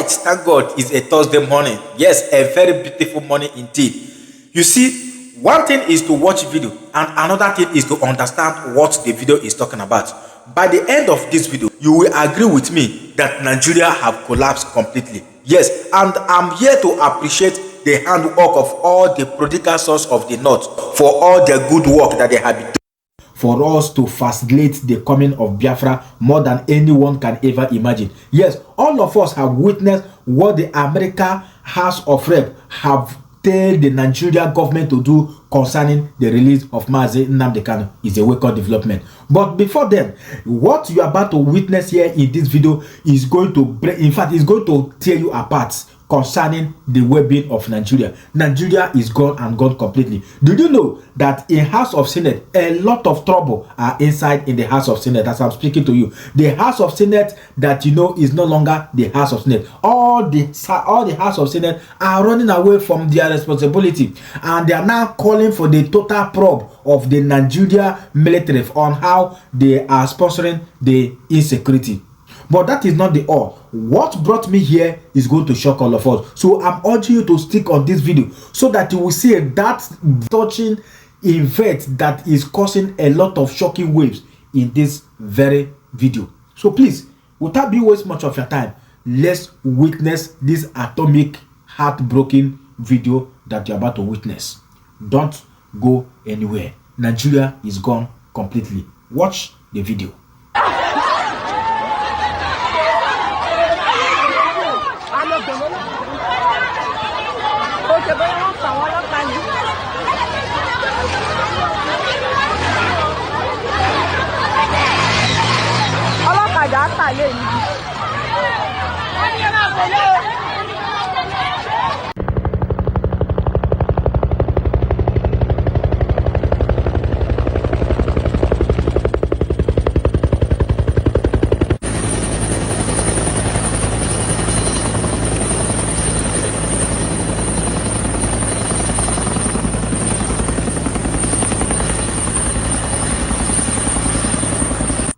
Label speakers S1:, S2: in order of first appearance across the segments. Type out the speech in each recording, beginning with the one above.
S1: right, thank God it's a Thursday morning. Yes, a very beautiful morning indeed. You see, one thing is to watch video and another thing is to understand what the video is talking about. By the end of this video, you will agree with me that Nigeria have collapsed completely. Yes, and I'm here to appreciate the handwork of all the prodigal sons of the north for all the good work that they have been doing for us to facilitate the coming of Biafra more than anyone can ever imagine. Yes, all of us have witnessed what the American House of Rep have told the Nigerian government to do concerning the release of Nnamdi Kanu. Is a wake-up development. But before then, what you are about to witness here in this video is going to break, in fact, is going to tear you apart concerning the well-being of Nigeria. Nigeria is gone and gone completely. Did you know that in House of Senate, a lot of trouble are inside in the House of Senate as I'm speaking to you? The House of Senate that you know is no longer the House of Senate. All the House of Senate are running away from their responsibility, and they are now calling for the total probe of the Nigeria military on how they are sponsoring the insecurity. But that is not the all. What brought me here is going to shock all of us. So I'm urging you to stick on this video so that you will see that touching event that is causing a lot of shocking waves in this very video. So please, without being waste much of your time, let's witness this atomic, heartbreaking video that you're about to witness. Don't go anywhere. Nigeria is gone completely. Watch the video.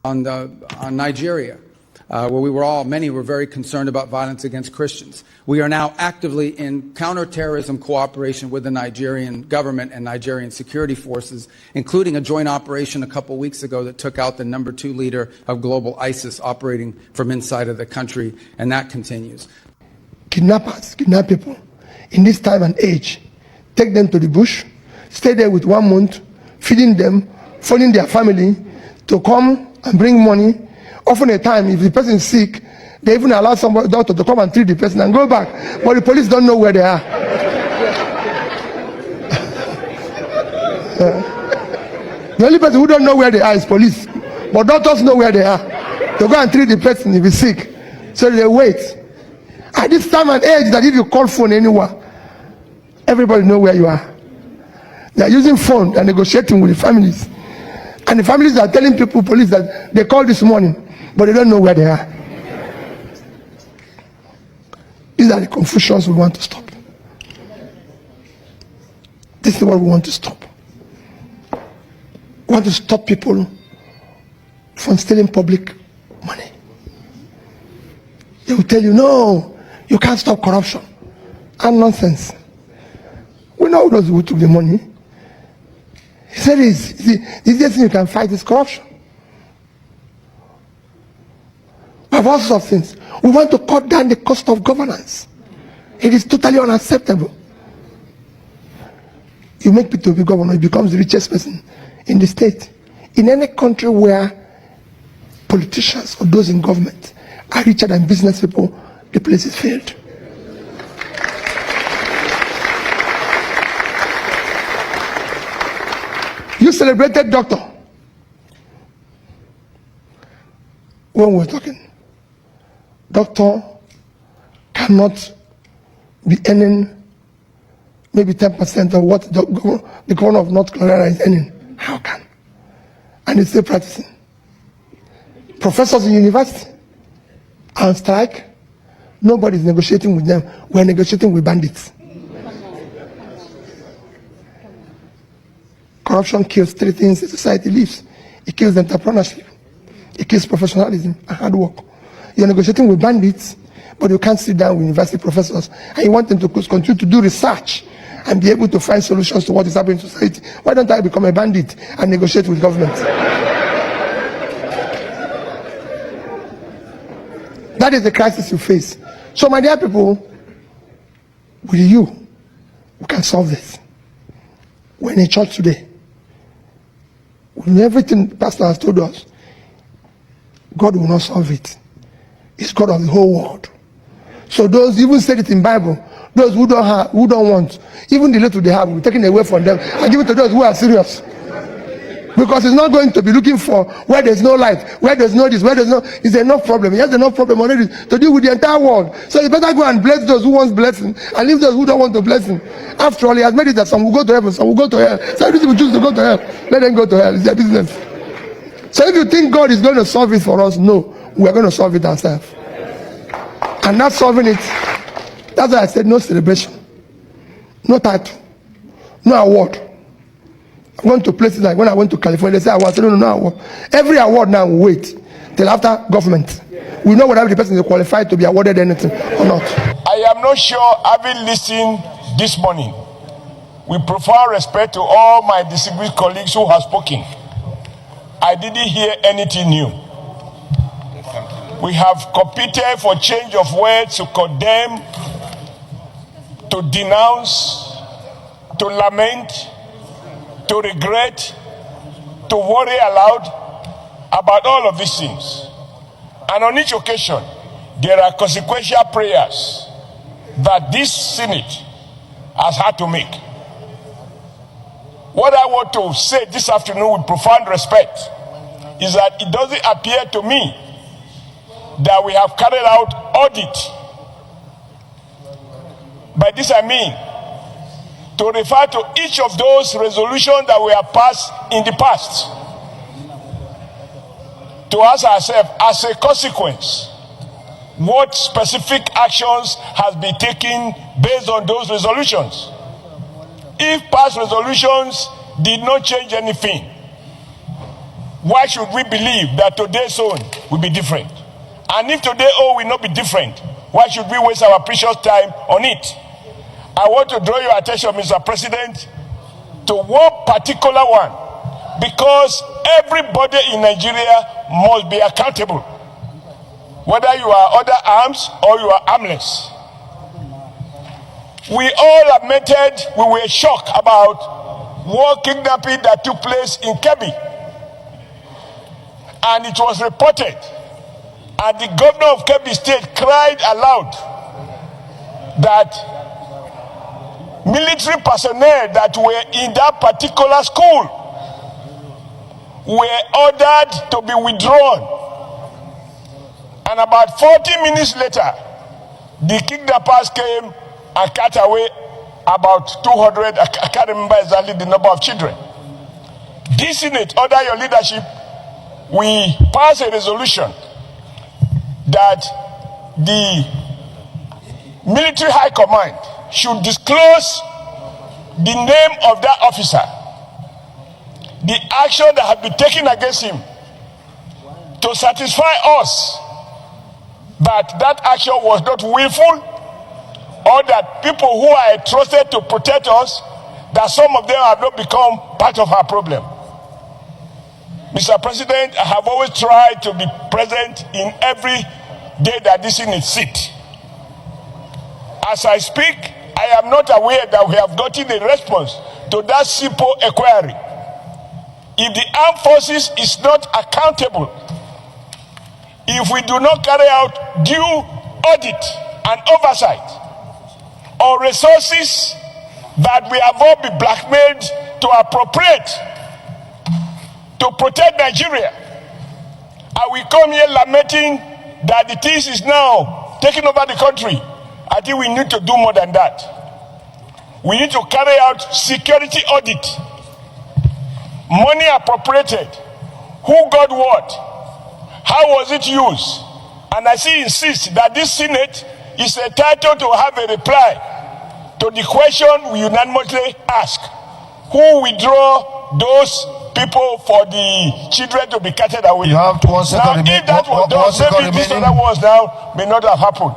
S2: On Nigeria, where many were very concerned about violence against Christians. We are now actively in counterterrorism cooperation with the Nigerian government and Nigerian security forces, including a joint operation a couple weeks ago that took out the #2 leader of global ISIS operating from inside of the country, and that continues.
S3: Kidnappers kidnap people in this time and age, take them to the bush, stay there with 1 month, feeding them, phoning their family to come and bring money. Often a time, if the person is sick, they even allow somebody, doctor, to come and treat the person and go back. But the police don't know where they are. The only person who don't know where they are is police. But doctors know where they are. They go and treat the person if he's sick. So they wait. At this time and age, that if you call phone anyone, everybody know where you are. They are using phone and negotiating with the families. And the families are telling people, police, that they called this morning, but they don't know where they are. These are the confusions we want to stop. This is what we want to stop. We want to stop people from stealing public money. They will tell you, no, you can't stop corruption. And nonsense. We know those who took the money. He said, the easiest thing you can fight is corruption. We have all sorts of things. We want to cut down the cost of governance. It is totally unacceptable. You make people be governor, he becomes the richest person in the state. In any country where politicians or those in government are richer than business people, the place is failed. You celebrated doctor. When we're talking, doctor cannot be earning maybe 10% of what the governor of North Carolina is earning. How can? And he's still practicing. Professors in university are on strike. Nobody's negotiating with them. We're negotiating with bandits. Corruption kills 3 things a society lives. It kills entrepreneurship, it kills professionalism and hard work. You're negotiating with bandits but you can't sit down with university professors and you want them to continue to do research and be able to find solutions to what is happening in society. Why don't I become a bandit and negotiate with government? That is the crisis you face. So, my dear people, with you, we can solve this. We're in a church today. With everything the pastor has told us, God will not solve it. It's God of the whole world. So those, even said it in Bible, those who don't have, who don't want, even the little they have will be taken away from them and give it to those who are serious. Because it's not going to be looking for where there's no light, where there's no this, where there's no, it's enough problem. He has enough problem already to deal with the entire world. So you better go and bless those who want blessing and leave those who don't want the blessing. After all, he has made it that some will go to heaven, some will go to hell. Some people choose to go to hell. Let them go to hell. It's their business. So if you think God is going to solve it for us, no, we are going to solve it ourselves. And not solving it, that's why I said no celebration, no title, no award. I went to places like when I went to California, they say I said no award. Every award now will wait till after government. We know whether the person is qualified to be awarded anything or not.
S4: I am not sure, having listened this morning, with profound respect to all my distinguished colleagues who have spoken, I didn't hear anything new. We have competed for change of words to condemn, to denounce, to lament, to regret, to worry aloud about all of these things. And on each occasion, there are consequential prayers that this Senate has had to make. What I want to say this afternoon with profound respect is that it doesn't appear to me that we have carried out audit. By this I mean to refer to each of those resolutions that we have passed in the past, to ask ourselves, as a consequence, what specific actions has been taken based on those resolutions. If past resolutions did not change anything, why should we believe that today's own will be different? And if today's own will not be different, why should we waste our precious time on it? I want to draw your attention, Mr. President, to one particular one, because everybody in Nigeria must be accountable, whether you are under arms or you are armless. We all lamented, we were shocked about war kidnapping that took place in Kebbi. And it was reported, and the governor of Kebbi State cried aloud that military personnel that were in that particular school were ordered to be withdrawn. And about 40 minutes later, the kidnappers came and cut away about 200, I can't remember exactly the number of children. This Senate, under your leadership, we passed a resolution that the military high command should disclose the name of that officer, the action that had been taken against him, to satisfy us that that action was not willful, or that people who are trusted to protect us, that some of them have not become part of our problem. Mr. President, I have always tried to be present in every day that this Senate sit. As I speak, I am not aware that we have gotten a response to that simple inquiry. If the armed forces is not accountable, if we do not carry out due audit and oversight on resources that we have all been blackmailed to appropriate to protect Nigeria, and we come here lamenting that the things is now taking over the country, I think we need to do more than that. We need to carry out security audit. Money appropriated. Who got what? How was it used? And I still insist that this Senate is entitled to have a reply to the question we unanimously ask. Who withdraw those people for the children to be carted away?
S5: You have 1 second.
S4: Now, if that was done, maybe these other ones now may not have happened.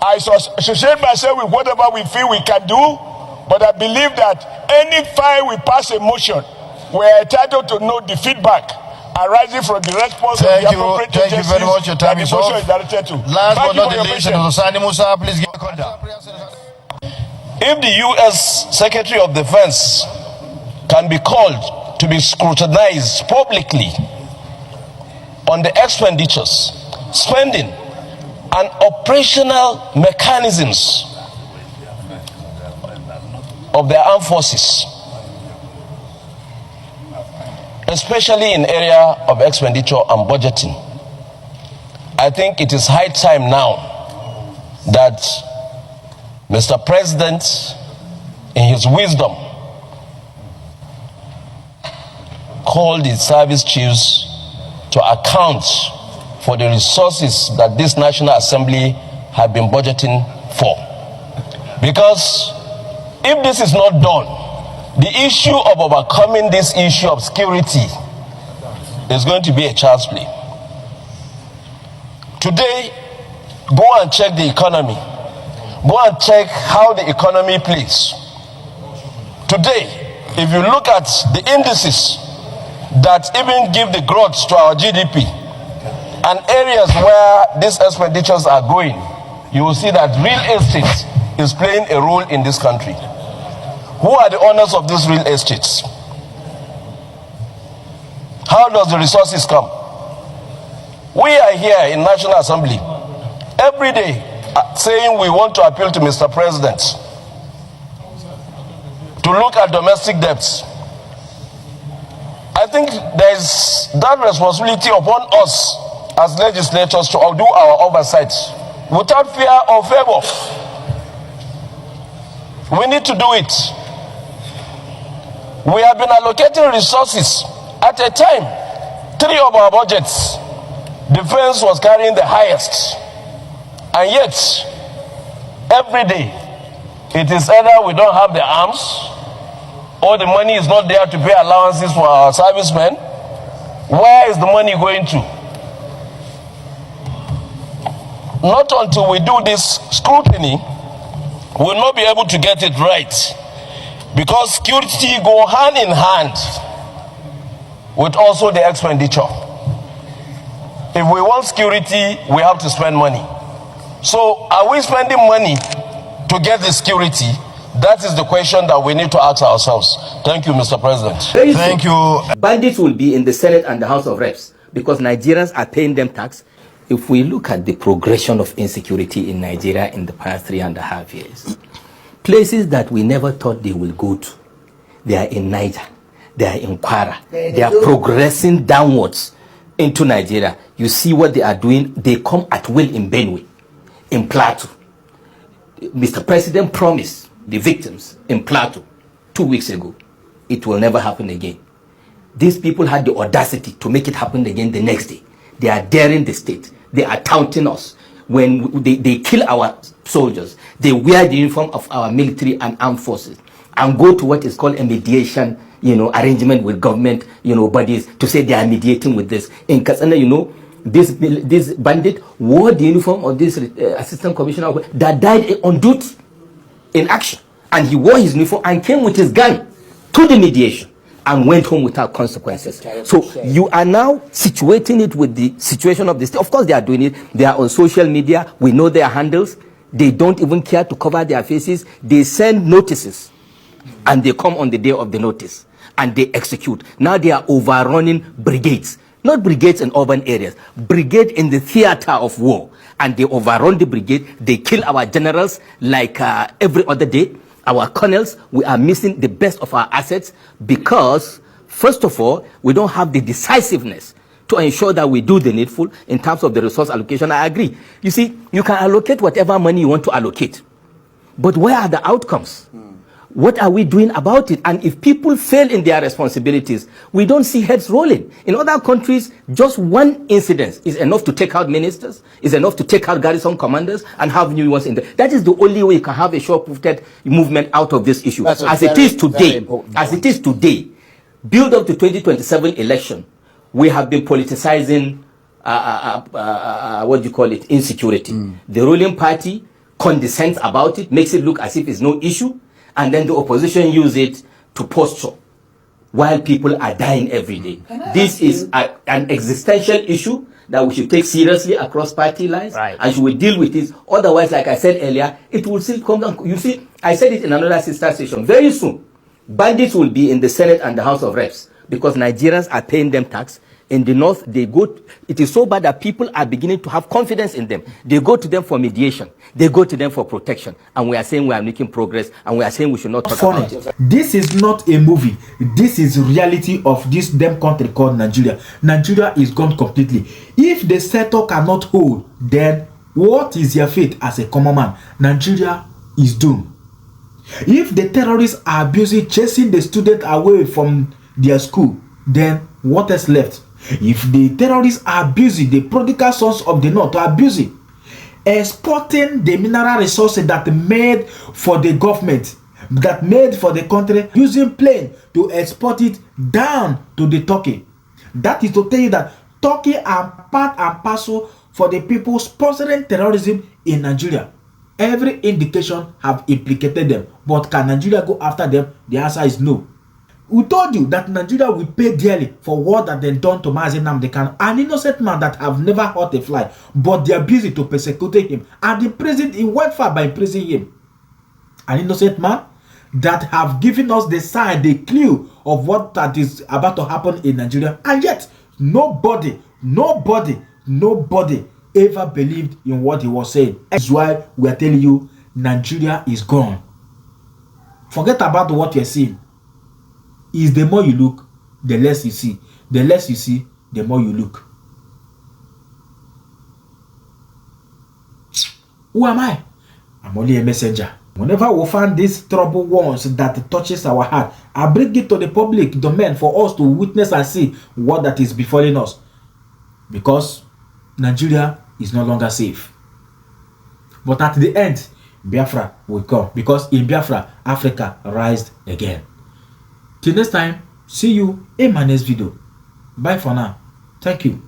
S4: I associate myself with whatever we feel we can do, but I believe that any time we pass a motion, we are entitled to know the feedback arising from the response of the appropriate agencies.
S5: Thank you very much. Your time is up. Last but not the least, Sani Musa, please give a contact.
S6: If the U.S. Secretary of Defense can be called to be scrutinized publicly on the expenditures, spending, and operational mechanisms of their armed forces, especially in area of expenditure and budgeting, I think it is high time now that Mr. President, in his wisdom, called the service chiefs to account for the resources that this National Assembly have been budgeting for. Because if this is not done, the issue of overcoming this issue of security is going to be a child's play. Today, go and check the economy. Go and check how the economy plays. Today, if you look at the indices that even give the growth to our GDP and areas where these expenditures are going, you will see that real estate is playing a role in this country. Who are the owners of these real estates? How does the resources come? We are here in National Assembly every day saying we want to appeal to Mr. President to look at domestic debts. I think there is that responsibility upon us as legislators to do our oversight without fear or favor. We need to do it. We have been allocating resources at a time. 3 of our budgets, defense was carrying the highest. And yet, every day, it is either we don't have the arms, or the money is not there to pay allowances for our servicemen. Where is the money going to? Not until we do this scrutiny, we will not be able to get it right. Because security go hand in hand with also the expenditure. If we want security, we have to spend money. So are we spending money to get the security? That is the question that we need to ask ourselves. Thank you, Mr. President.
S5: Thank you.
S7: Bandits will be in the Senate and the House of Reps because Nigerians are paying them tax. If we look at the progression of insecurity in Nigeria in the past 3.5 years, places that we never thought they will go to, they are in Niger, they are in Kwara, they are progressing downwards into Nigeria. You see what they are doing, they come at will in Benue, in Plateau. Mr. President promised the victims in Plateau 2 weeks ago, it will never happen again. These people had the audacity to make it happen again the next day. They are daring the state. They are taunting us. When they kill our soldiers, they wear the uniform of our military and armed forces and go to what is called a mediation, arrangement with government, bodies to say they are mediating with this. In Katsina, this bandit wore the uniform of this assistant commissioner that died on duty in action. And he wore his uniform and came with his gun to the mediation and went home without consequences. So you are now situating it with the situation of the state. Of course they are doing it. They are on social media. We know their handles. They don't even care to cover their faces. They send notices and they come on the day of the notice and they execute. Now they are overrunning brigades. Not brigades in urban areas. Brigade in the theater of war. And they overrun the brigade. They kill our generals like every other day. Our colonels, we are missing the best of our assets because, first of all, we don't have the decisiveness to ensure that we do the needful in terms of the resource allocation. I agree. You see, you can allocate whatever money you want to allocate. But where are the outcomes? What are we doing about it? And if people fail in their responsibilities, we don't see heads rolling. In other countries, just one incident is enough to take out ministers, is enough to take out garrison commanders and have new ones in there. That is the only way you can have a sure-footed movement out of this issue. As it is today, build up to 2027 election, we have been politicizing, insecurity. The ruling party condescends about it, makes it look as if it's no issue, and then the opposition use it to posture while people are dying every day. This is an existential issue that we should take seriously across party lines, and we will deal with it. Otherwise, like I said earlier, it will still come down. You see, I said it in another sister station. Very soon, bandits will be in the Senate and the House of Reps because Nigerians are paying them tax. In the north, they go. It is so bad that people are beginning to have confidence in them. They go to them for mediation. They go to them for protection. And we are saying we are making progress, and we are saying we should not talk about it.
S1: This is not a movie. This is reality of this damn country called Nigeria. Nigeria is gone completely. If the sector cannot hold, then what is your fate as a common man? Nigeria is doomed. If the terrorists are busy chasing the student away from their school, then what is left? If the terrorists are busy, the prodigal sons of the north are busy exporting the mineral resources that made for the government, that made for the country, using plane to export it down to the Turkey. That is to tell you that Turkey are part and parcel for the people sponsoring terrorism in Nigeria. Every indication have implicated them. But can Nigeria go after them? The answer is no. We told you that Nigeria will pay dearly for what that they done to Nnamdi Kanu, an innocent man that have never hurt a fly, but they are busy to persecute him. And the president, he went far by imprisoning him. An innocent man that have given us the sign, the clue of what that is about to happen in Nigeria. And yet, nobody ever believed in what he was saying. That's why we are telling you, Nigeria is gone. Forget about what you're seeing. Is the more you look, the less you see. The less you see, the more you look. Who am I? I'm only a messenger. Whenever we find these trouble ones that touches our heart, I bring it to the public domain for us to witness and see what that is befalling us. Because Nigeria is no longer safe. But at the end, Biafra will come. Because in Biafra, Africa rise again. Till next time, see you in my next video. Bye for now. Thank you.